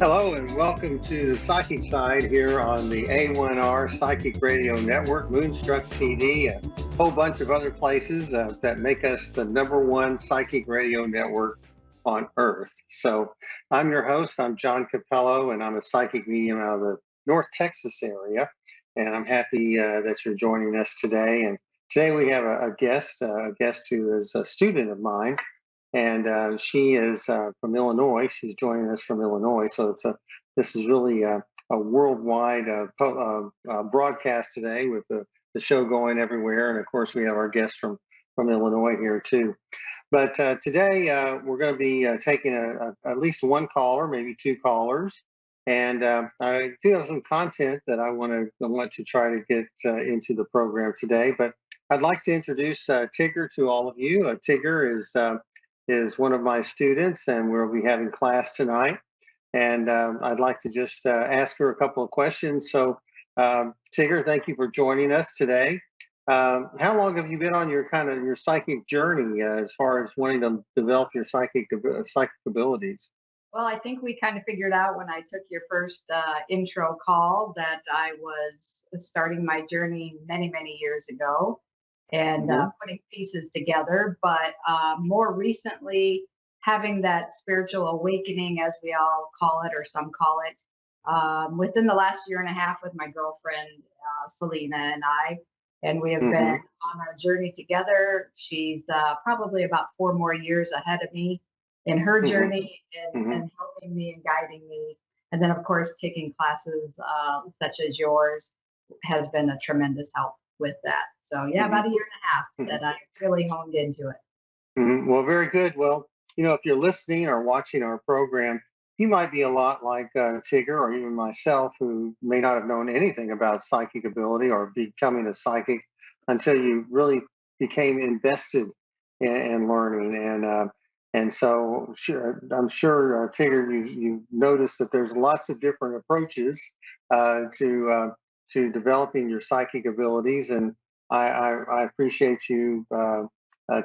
Hello and welcome to the Psychic Side here on the A1R Psychic Radio Network, Moonstruck TV, a whole bunch of other places that make us the #1 psychic radio network on Earth. So I'm your host. I'm John Cappello, and I'm a psychic medium out of the North Texas area. And I'm happy that you're joining us today. And today we have a guest who is a student of mine, and she is from Illinois. She's joining us from Illinois, so this is really a worldwide broadcast today with the show going everywhere. And of course, we have our guests from Illinois here too. But today we're going to be taking at least one caller, maybe two callers. And I do have some content that I want to try to get into the program today. But I'd like to introduce Tigger to all of you. Tigger is one of my students, and we'll be having class tonight. And I'd like to just ask her a couple of questions. So, Tigger, thank you for joining us today. How long have you been on your psychic journey as far as wanting to develop your psychic abilities? Well, I think we kind of figured out when I took your first intro call that I was starting my journey many, many years ago and putting pieces together. But more recently, having that spiritual awakening, as we all call it, or some call it, within the last year and a half with my girlfriend, Selena, and I. And we have been on our journey together. She's probably about 4 more years ahead of me in her journey and helping me and guiding me. And then, of course, taking classes such as yours has been a tremendous help with that. So, yeah, about a year and a half that I really honed into it. Well, very good. Well, if you're listening or watching our program, you might be a lot like Tigger or even myself, who may not have known anything about psychic ability or becoming a psychic until you really became invested in learning. And so I'm sure, Tigger, you've noticed that there's lots of different approaches to developing your psychic abilities. And I appreciate you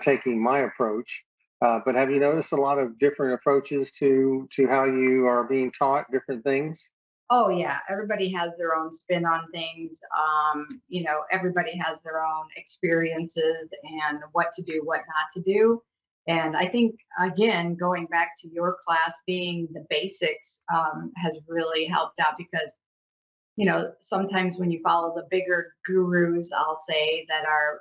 taking my approach. But have you noticed a lot of different approaches to how you are being taught different things? Oh yeah, everybody has their own spin on things. Everybody has their own experiences and what to do, what not to do. And I think, again, going back to your class, being the basics has really helped out because, sometimes when you follow the bigger gurus, I'll say, that are,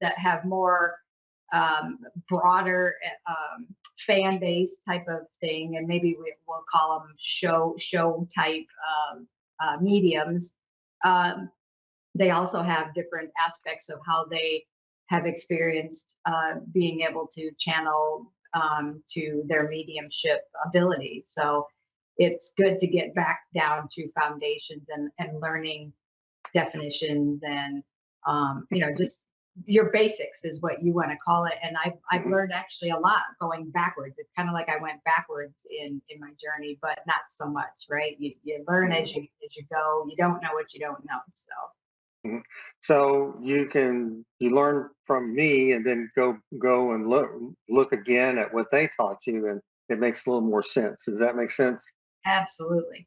that have more broader fan base type of thing, and maybe we'll call them show type mediums. They also have different aspects of how they have experienced being able to channel to their mediumship ability. So it's good to get back down to foundations and learning definitions and just your basics is what you want to call it. And I've learned actually a lot going backwards. It's kind of like I went backwards in my journey, but not so much, right? You learn as you go. You don't know what you don't know. So So you learn from me and then go and look again at what they taught you, and it makes a little more sense. Does that make sense? absolutely.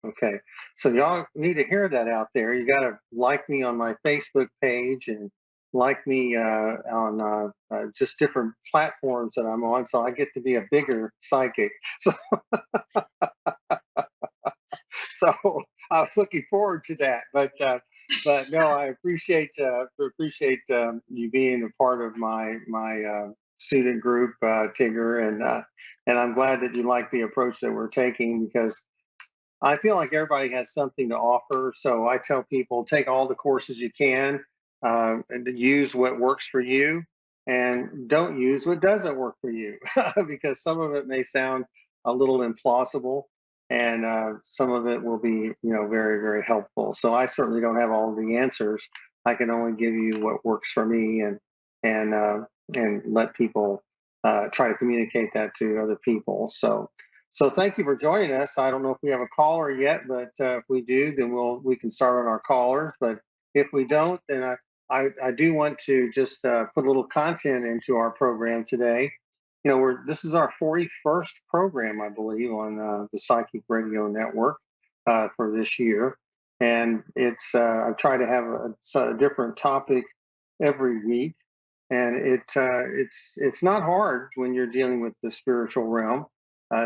Okay. So y'all need to hear that out there. You got to like me on my Facebook page and like me on just different platforms that I'm on, so I get to be a bigger psychic. So, so I was looking forward to that. But no, I appreciate you being a part of my student group, Tigger, and I'm glad that you like the approach that we're taking, because I feel like everybody has something to offer. So I tell people, take all the courses you can, and to use what works for you, and don't use what doesn't work for you, because some of it may sound a little implausible, and some of it will be, very, very helpful. So I certainly don't have all the answers. I can only give you what works for me, and let people try to communicate that to other people. So thank you for joining us. I don't know if we have a caller yet, but if we do, then we can start on our callers. But if we don't, then I do want to just put a little content into our program today. this is our 41st program, I believe, on the Psychic Radio Network for this year, and I try to have a different topic every week, and it's not hard when you're dealing with the spiritual realm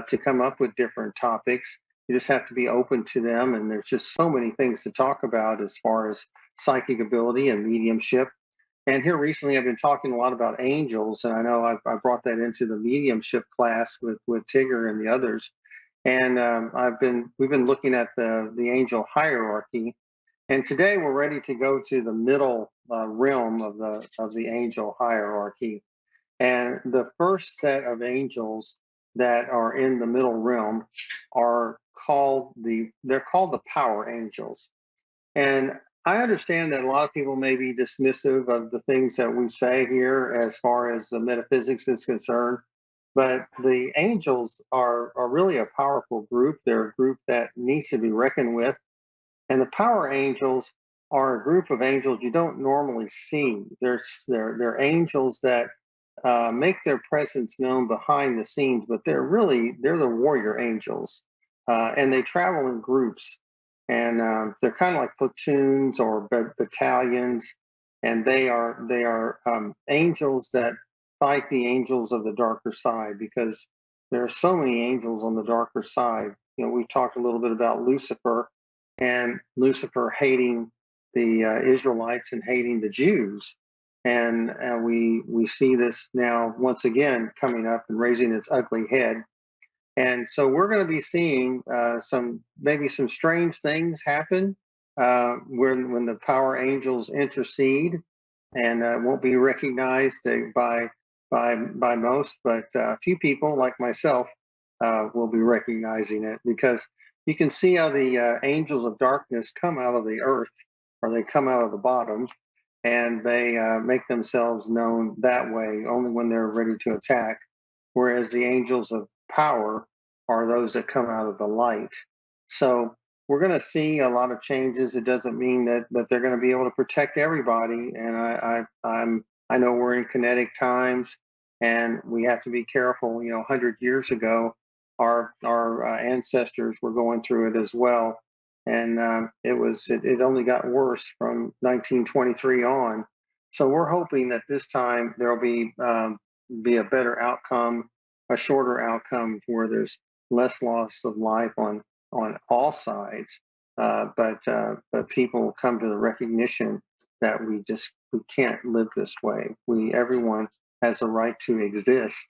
to come up with different topics. You just have to be open to them, and there's just so many things to talk about as far as psychic ability and mediumship. And here recently, I've been talking a lot about angels, and I know I brought that into the mediumship class with Tigger and the others. And we've been looking at the angel hierarchy, and today we're ready to go to the middle realm of the angel hierarchy. And the first set of angels that are in the middle realm are they're called the power angels. And I understand that a lot of people may be dismissive of the things that we say here as far as the metaphysics is concerned, but the angels are really a powerful group. They're a group that needs to be reckoned with. And the power angels are a group of angels you don't normally see. They're angels that make their presence known behind the scenes, but they're the warrior angels, and they travel in groups, and they're kind of like platoons or battalions, and they are angels that fight the angels of the darker side because there are so many angels on the darker side. We talked a little bit about Lucifer, and Lucifer hating the Israelites and hating the Jews, and we see this now once again coming up and raising its ugly head. And so we're going to be seeing some strange things happen when the power angels intercede, and won't be recognized by most, but a few people like myself will be recognizing it, because you can see how the angels of darkness come out of the earth, or they come out of the bottom, and they make themselves known that way only when they're ready to attack. Whereas the angels of power are those that come out of the light. So we're going to see a lot of changes. It doesn't mean that they're going to be able to protect everybody. And I know we're in kinetic times, and we have to be careful. 100 years ago, our ancestors were going through it as well, and it only got worse from 1923 on. So we're hoping that this time there'll be a better outcome, a shorter outcome, where there's less loss of life on all sides. But people will come to the recognition that we can't live this way. Everyone has a right to exist,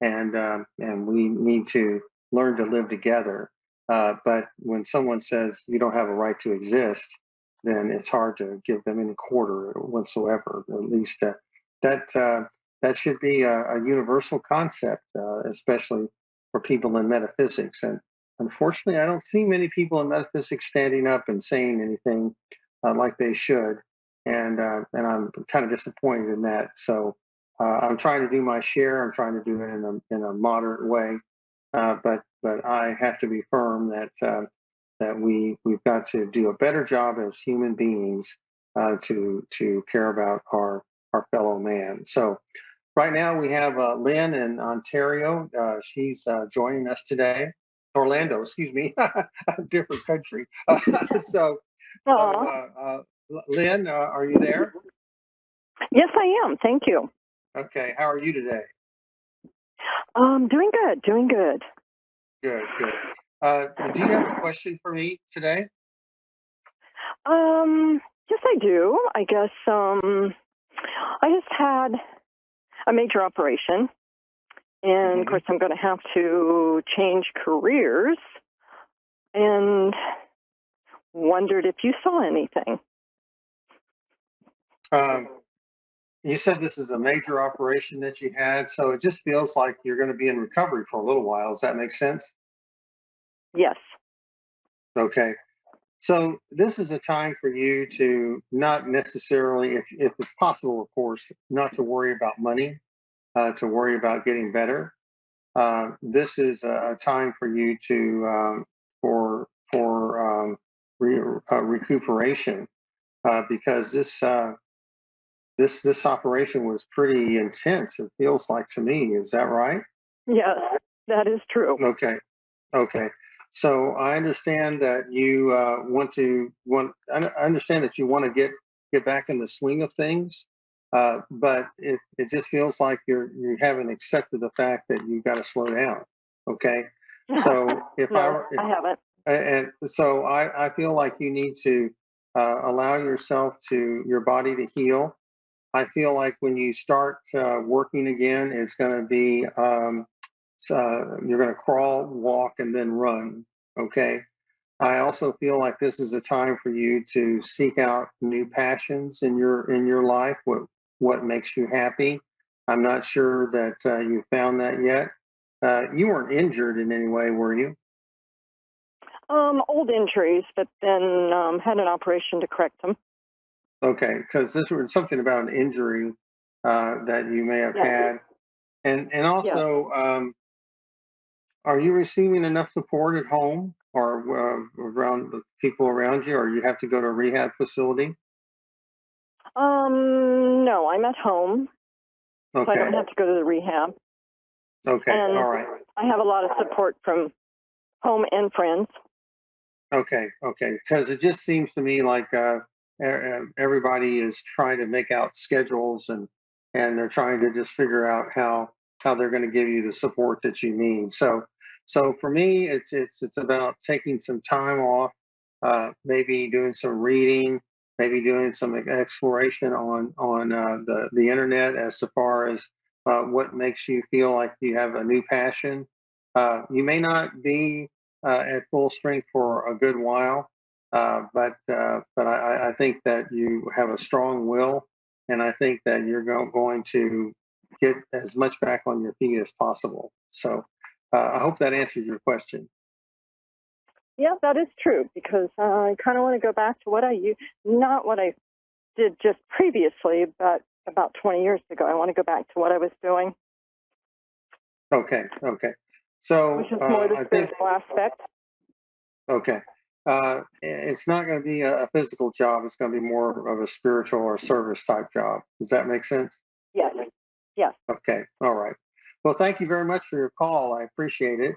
and we need to learn to live together. But when someone says you don't have a right to exist, then it's hard to give them any quarter whatsoever. At least that should be a universal concept, especially for people in metaphysics. And unfortunately, I don't see many people in metaphysics standing up and saying anything like they should, and I'm kind of disappointed in that. So I'm trying to do my share. I'm trying to do it in a moderate way, but I have to be firm that we've got to do a better job as human beings to care about our fellow man. So right now we have Lynn in Ontario. She's joining us today. Orlando, excuse me, different country. So, so Aw. Lynn, are you there? Yes, I am. Thank you. Okay, how are you today? Doing good. Doing good. Good, good. Do you have a question for me today? Yes, I do. I guess I just had a major operation, and of Mm-hmm. course, I'm going to have to change careers, and wondered if you saw anything. Um, you said this is a major operation that you had, so it just feels like you're going to be in recovery for a little while. Does that make sense? Yes. Okay. So this is a time for you to not necessarily, if it's possible, of course, not to worry about money, to worry about getting better. This is a time for you to for recuperation, because this operation was pretty intense. It feels like to me. Is that right? Yes, that is true. Okay. Okay. So I understand that you I understand that you want to get back in the swing of things, but it just feels like you haven't accepted the fact that you got to slow down. Okay. So if I No, were I haven't. and so I feel like you need to allow your body to heal. I feel like when you start working again, it's going to be you're going to crawl, walk, and then run. Okay. I also feel like this is a time for you to seek out new passions in your life. What makes you happy? I'm not sure that you found that yet. You weren't injured in any way, were you? Old injuries, but then had an operation to correct them. Okay, because this was something about an injury that you may have Yes. had, and Yes. also, are you receiving enough support at home or around the people around you, or you have to go to a rehab facility? No, I'm at home, so I Okay, don't have to go to the rehab. okay, And all right, I have a lot of support from home and friends. okay, okay. Because it just seems to me like everybody is trying to make out schedules and they're trying to just figure out how they're going to give you the support that you need. So for me, it's about taking some time off, maybe doing some reading, maybe doing some exploration on the internet as far as what makes you feel like you have a new passion. You may not be at full strength for a good while, but I think that you have a strong will, and I think that you're going to get as much back on your feet as possible. So I hope that answers your question. Yeah, that is true because I kind of want to go back to what I used, not what I did just previously, but about 20 years ago. I want to go back to what I was doing, Okay, okay. So which is more the I think spiritual aspect. okay. It's not going to be a physical job. It's going to be more of a spiritual or service type job. Does that make sense? Yes, yes. Okay. All right. Well, thank you very much for your call. I appreciate it,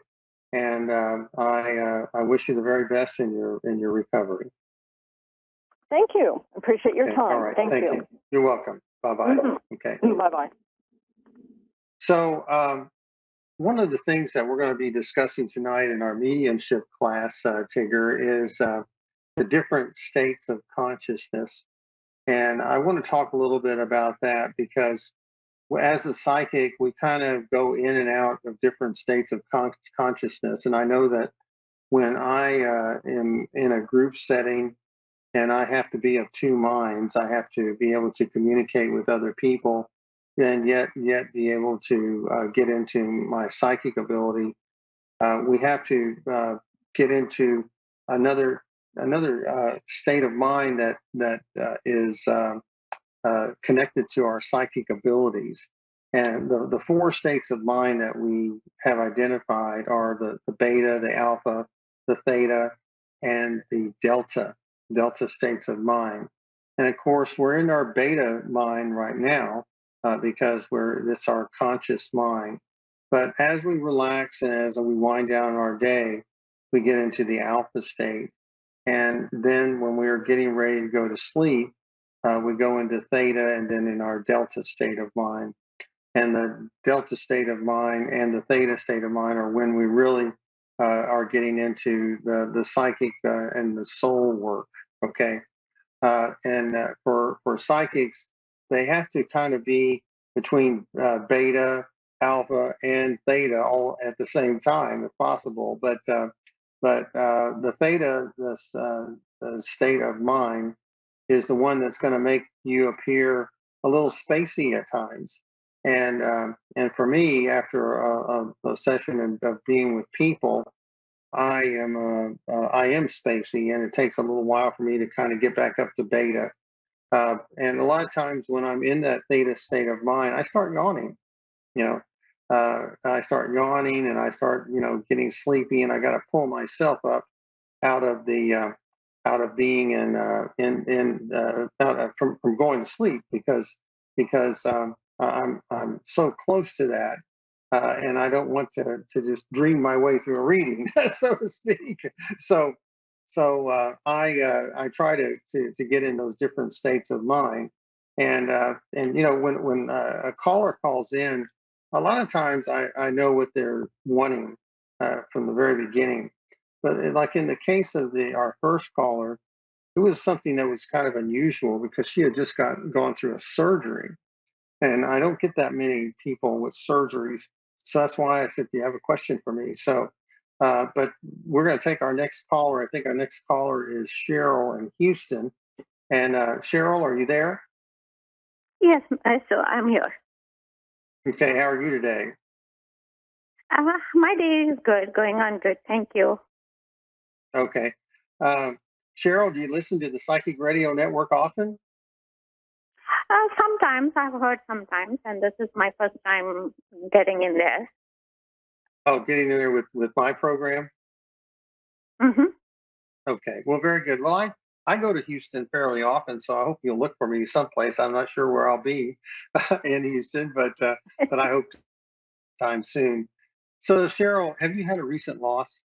and I wish you the very best in your recovery. Thank you. Appreciate your Okay. All time. right. Thank you. You're welcome. Bye bye. Okay. Bye bye. So one of the things that we're going to be discussing tonight in our mediumship class, Tigger, is the different states of consciousness, and I want to talk a little bit about that because as a psychic, we kind of go in and out of different states of consciousness. And I know that when I am in a group setting and I have to be of two minds, I have to be able to communicate with other people and yet be able to get into my psychic ability. We have to get into another state of mind that is connected to our psychic abilities. And the four states of mind that we have identified are the beta, the alpha, the theta, and the delta states of mind. And of course, we're in our beta mind right now because it's our conscious mind. But as we relax and as we wind down our day, we get into the alpha state. And then when we're getting ready to go to sleep, we go into theta and then in our delta state of mind. And the delta state of mind and the theta state of mind are when we really are getting into the psychic and the soul work. Okay. And for psychics, they have to kind of be between beta, alpha, and theta all at the same time if possible. But the theta, the state of mind, is the one that's going to make you appear a little spacey at times. And for me, after a session of being with people, I am spacey, and it takes a little while for me to kind of get back up to beta. And a lot of times when I'm in that theta state of mind, I start yawning. You know, I start yawning, and I start getting sleepy, and I got to pull myself up out of the out of being in out of, from going to sleep because because I'm so close to that, and I don't want to just dream my way through a reading, so to speak. So I try to get in those different states of mind, and when a caller calls in, a lot of times I know what they're wanting from the very beginning. But like in the case of the our first caller, it was something that was kind of unusual because she had just gone through a surgery, and I don't get that many people with surgeries. So that's why I said, "Do you have a question for me?" So, but we're going to take our next caller. I think our next caller is Cheryl in Houston. And Cheryl, are you there? Yes, so I'm here. Okay, how are you today? My day is good, going on good. Thank you. Okay. Um, Cheryl, do you listen to the Psychic Radio Network often? Sometimes I've heard sometimes, and this is my first time getting in there. Oh, getting in there with my program? Mm-hmm. Okay, well, very good. Well, I go to Houston fairly often, so I hope you'll look for me someplace. I'm not sure where I'll be in Houston, but I hope time soon. So, Cheryl, have you had a recent loss?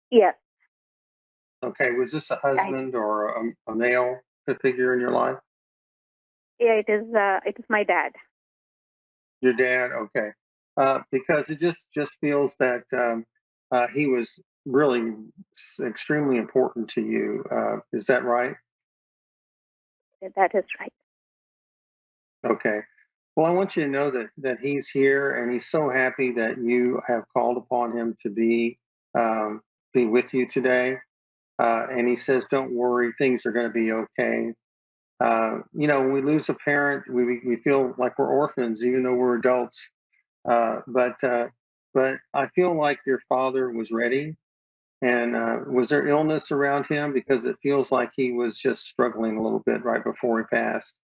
Yes, Okay, was this a I, husband or a male figure in your life? yeah, it is. It is my dad. Your dad? Okay, because it just feels that he was really extremely important to you. Is that right? That is right. Okay. Well, I want you to know that he's here, and he's so happy that you have called upon him to be with you today. And he says, "Don't worry, things are going to be okay." When we lose a parent, we feel like we're orphans, even though we're adults. But I feel like your father was ready. And was there illness around him? Because it feels like he was just struggling a little bit right before he passed.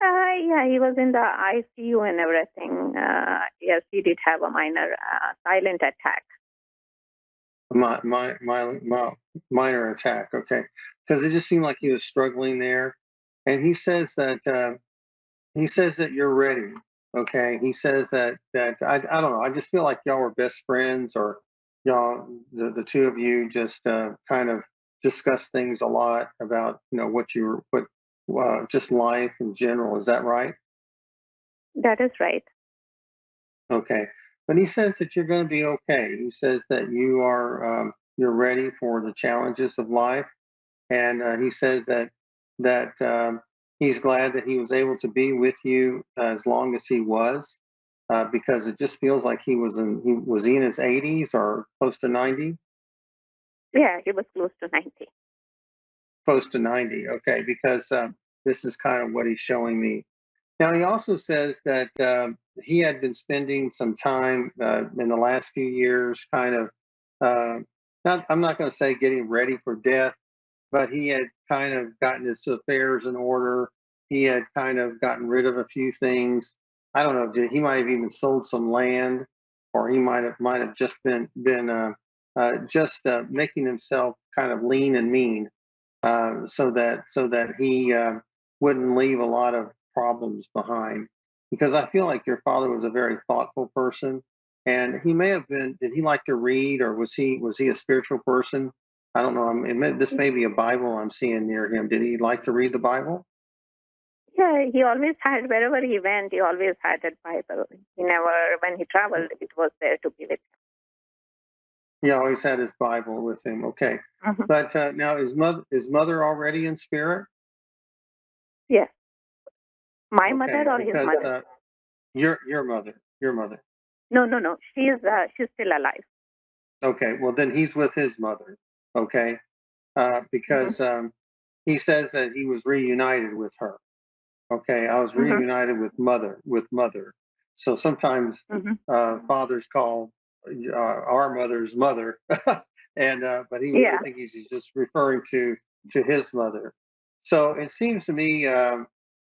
Yeah, he was in the ICU and everything. Yes, he did have a minor silent attack. My minor attack. Okay, because it just seemed like he was struggling there. And he says that you're ready. Okay, he says that I don't know. I just feel like y'all were best friends, or y'all the two of you just kind of discuss things a lot about what you were what just life in general. Is that right? That is right. Okay, but he says that you're going to be okay. He says that you're ready for the challenges of life, and he says that he's glad that he was able to be with you as long as he was, because it just feels like he was in his 80s or close to 90, Yeah, he was close to 90. close to 90. Okay, because this is kind of what he's showing me. Now, he also says that he had been spending some time in the last few years, kind of, I'm not going to say getting ready for death, but he had kind of gotten his affairs in order. He had kind of gotten rid of a few things. I don't know. He might have even sold some land, or he might have just been making himself kind of lean and mean, so that he wouldn't leave a lot of problems behind. Because I feel like your father was a very thoughtful person, and he may have been. Did he like to read, or was he a spiritual person? I don't know. This may be a Bible I'm seeing near him. Did he like to read the Bible? Yeah, he always had, wherever he went, he always had that Bible. He never, when he traveled, it was there to be with He always had his Bible with him. Okay, him. Hmm. but now is mother already in spirit? Yes. My mother Okay, or his because mother? your mother. No, no, no. She's still alive. Okay, well then he's with his mother. Okay, Hmm. because he says that he was reunited with her. Okay, I was Hmm. reunited with mother. So sometimes Hmm. fathers call our mother's mother, and but I Yeah, think he's just referring to his mother. So it seems to me,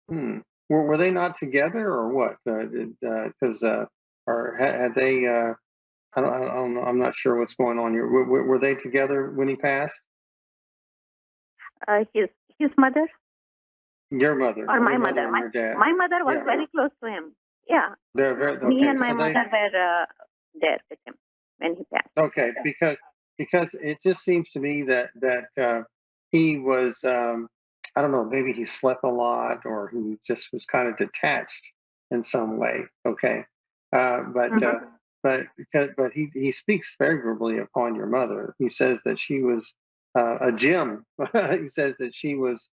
hmm, were they not together or what? Because or had they? I don't know. I'm not sure what's going on here. Were they together when he passed? his mother. Your mother, or my your mother mother. and your dad. My mother was Yeah, very close to him. Yeah, they're very me okay. and my So they mother were there with him when he passed. okay because it just seems to me that he was I don't know, maybe he slept a lot or he just was kind of detached in some way. Okay, uh, but uh, Mm-hmm. but he speaks favorably upon your mother. He says that she was a gem. He says that she was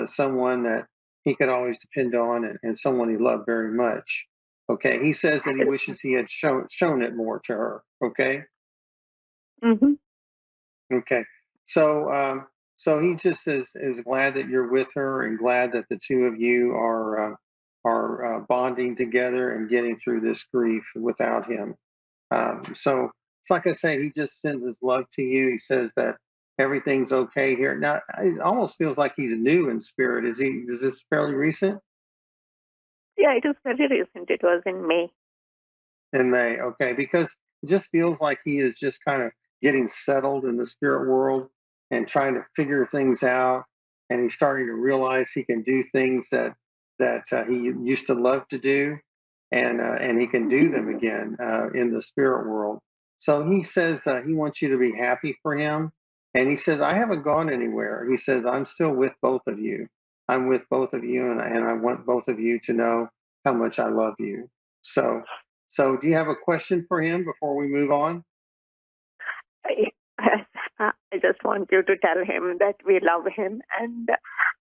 someone that he could always depend on and someone he loved very much. Okay, he says that he wishes he had shown it more to her. Okay, Mm-hmm. okay. So so he just is glad that you're with her and glad that the two of you are bonding together and getting through this grief without him. So it's like I say, he just sends his love to you. He says that everything's okay here. Now it almost feels like he's new in spirit. Is he? Is this fairly recent? Yeah, it was very recent. It was in May. In May, okay, because it just feels like he is just kind of getting settled in the spirit world and trying to figure things out, and he's starting to realize he can do things that he used to love to do, and he can do them again in the spirit world. So he says he wants you to be happy for him, and he says I haven't gone anywhere. He says I'm still with both of you. I'm with both of you, and I want both of you to know how much I love you. So so, do you have a question for him before we move on? I, I just want you to tell him that we love him, and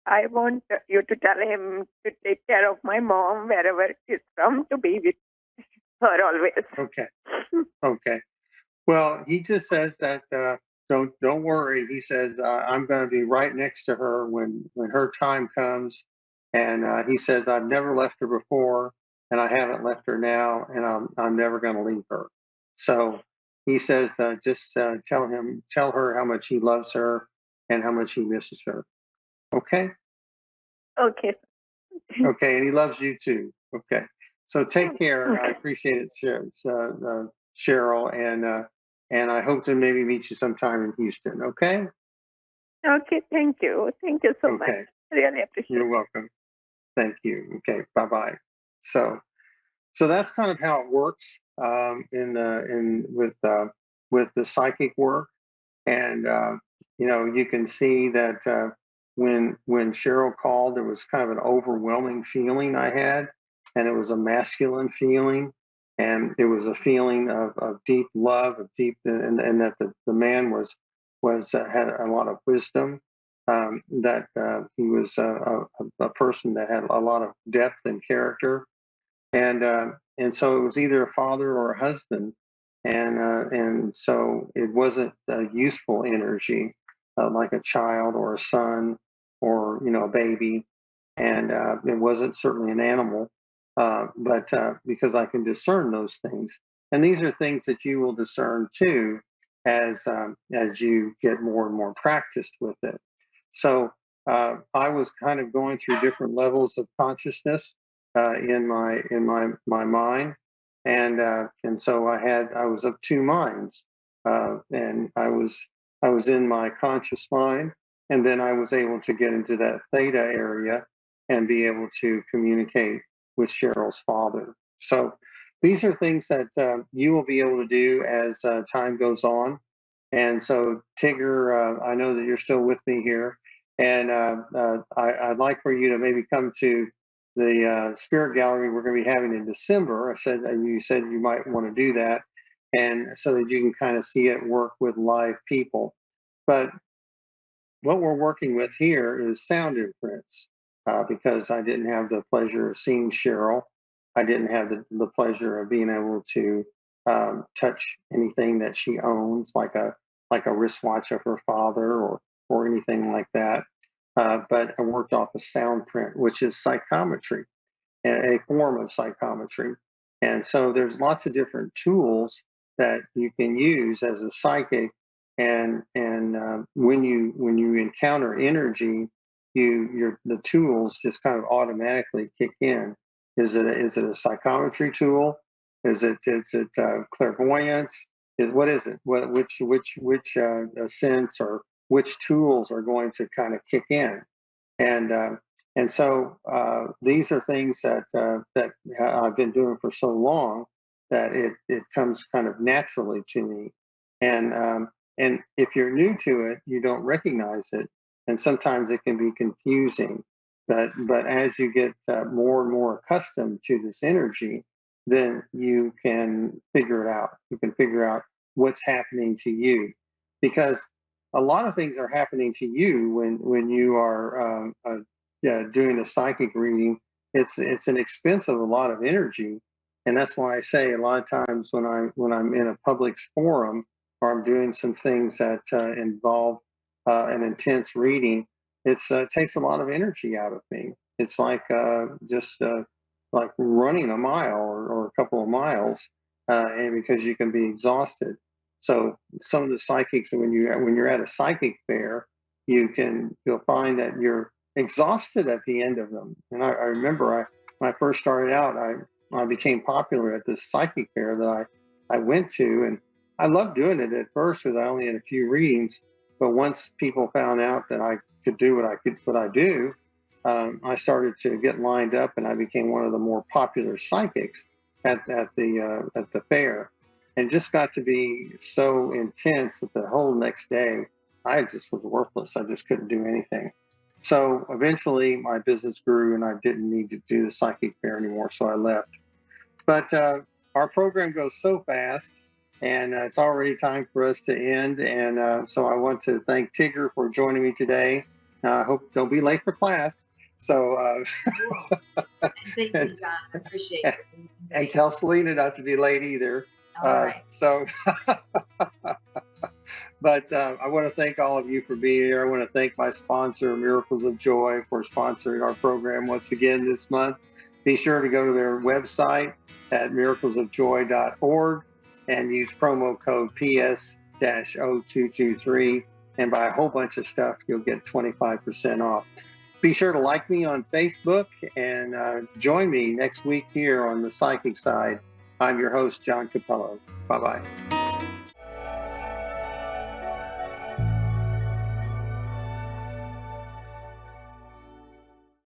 I want you to tell him to take care of my mom wherever she's from, to be with her always. Okay, okay. Well, he just says that don't worry. He says I'm going to be right next to her when her time comes, and he says I've never left her before, and I haven't left her now, and I'm never going to leave her. So he says just tell her how much he loves her and how much he misses her. Okay. Okay. Okay, and he loves you too. Okay, so take care. I Okay. appreciate it, Cheryl, and I hope to maybe meet you sometime in Houston. Okay. Okay. Thank you. Thank you so much. Okay, Really appreciate you're it. welcome. Thank you. Okay, bye bye. So so that's kind of how it works in with the psychic work. And you can see that when Cheryl called, there was kind of an overwhelming feeling I had, and it was a masculine feeling, and it was a feeling of deep love, of deep, and that the man was had a lot of wisdom. That he was a person that had a lot of depth and character, and so it was either a father or a husband, and so it wasn't a useful energy like a child or a son or a baby, and it wasn't certainly an animal, but because I can discern those things, and these are things that you will discern too as you get more and more practiced with it. So I was kind of going through different levels of consciousness in my mind, and so I was of two minds, and I was in my conscious mind, and then I was able to get into that theta area and be able to communicate with Cheryl's father. So these are things that you will be able to do as time goes on. And so, Tigger, I know that you're still with me here, and I'd like for you to maybe come to the spirit gallery we're going to be having in December. You said you might want to do that, and so that you can kind of see it work with live people. But what we're working with here is sound imprints, because I didn't have the pleasure of seeing Cheryl. I didn't have the pleasure of being able to touch anything that she owns, like a wristwatch of her father or anything like that. But I worked off a sound print, which is psychometry, a form of psychometry. And so there's lots of different tools that you can use as a psychic. And when you encounter energy, the tools just kind of automatically kick in. Is it a psychometry tool? Is it clairvoyance? What is it? Which sense or which tools are going to kind of kick in? And And so these are things that I've been doing for so long that it comes kind of naturally to me. And if you're new to it, you don't recognize it, and sometimes it can be confusing. But as you get more and more accustomed to this energy, then you can figure it out. You can figure out what's happening to you, because a lot of things are happening to you when you are doing a psychic reading. It's an expense of a lot of energy, and that's why I say a lot of times when I'm in a public forum or I'm doing some things that involve an intense reading, it takes a lot of energy out of me. It's like just like running a mile or a couple of miles, and because you can be exhausted. So some of the psychics, when you're at a psychic fair, you'll find that you're exhausted at the end of them. And I remember when I first started out, I became popular at this psychic fair that I went to, and I loved doing it at first because I only had a few readings. But once people found out that I could do what I do, I started to get lined up, and I became one of the more popular psychics at the fair, and just got to be so intense that the whole next day I just was worthless. I just couldn't do anything. So eventually my business grew, and I didn't need to do the psychic fair anymore, so I left. But our program goes so fast, and it's already time for us to end. And so I want to thank Tigger for joining me today. I hope don't be late for class. So Thank you, John. I appreciate it. and tell Selena not to be late either. All right. So, but I want to thank all of you for being here. I want to thank my sponsor, Miracles of Joy, for sponsoring our program once again this month. Be sure to go to their website at miraclesofjoy.org and use promo code PS-0223 and buy a whole bunch of stuff. You'll get 25% off. Be sure to like me on Facebook and join me next week here on the Psychic Side. I'm your host, John Cappello. Bye-bye.